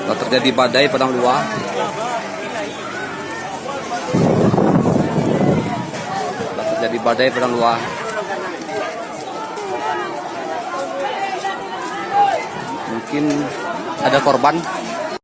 Telah terjadi badai padang luar. Telah terjadi badai padang luar. Mungkin ada korban.